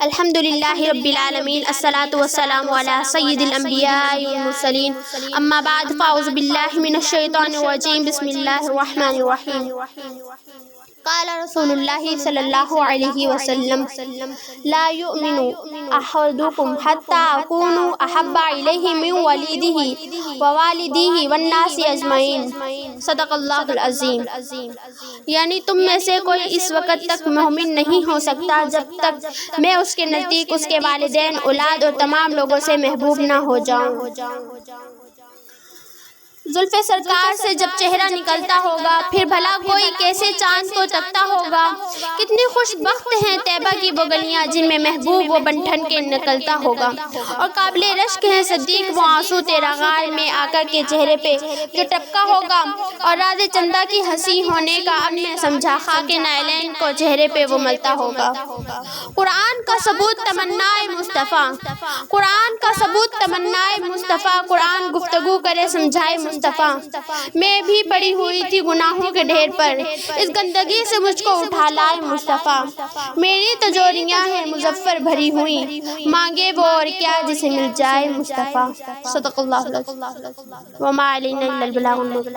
الحمد للہ رب العالمین، الصلاۃ والسلام علی سید الانبیاء والمرسلین، اما بعد فاعوذ باللہ من الشیطان الرجیم، بسم اللہ الرحمن الرحیم۔ قال رسول اللہ صلی اللہ علیہ وسلم: لا یؤمن احدکم حتی اکون احب الیہ من والدہ ووالدیہ والناس اجمعین۔ صدق اللہ العظیم۔ یعنی تم میں سے کوئی اس وقت تک مومن نہیں ہو سکتا جب تک میں اس کے نزدیک اس کے والدین، اولاد اور تمام لوگوں سے محبوب نہ ہو جاؤں۔ زلف سرکار سے جب چہرہ نکلتا ہوگا، پھر بھلا کوئی کیسے چاند کو تکتا ہوگا۔ کتنی خوش بخت ہیں طیبہ کی وہ گلیاں جن میں محبوب وہ بن ٹھن کے نکلتا ہوگا، اور قابل رشک ہیں صدیق وہ آنسو تیرا غار میں آقا کے چہرے پہ جو ٹپکا ہوگا، اور راز چندہ کی ہنسی ہونے کا اب میں سمجھا خاک نائلین کو چہرے پہ وہ ملتا ہوگا۔ قرآن کا ثبوت تمنائے مصطفیٰ، قرآن کا ثبوت تمنائے مصطفیٰ، قرآن گفتگو کرے سمجھائے مصطفیٰ۔ میں بھی پڑی ہوئی تھی گناہوں کے ڈھیر پر، اس گندگی سے مجھ کو اٹھا لائے مصطفیٰ۔ میری تجوریاں ہیں مظفر بھری ہوئی، مانگے وہ اور کیا جسے مل جائے مصطفیٰ۔ صدق اللہ العظیم۔ وما علینا الا البلاغ المبین۔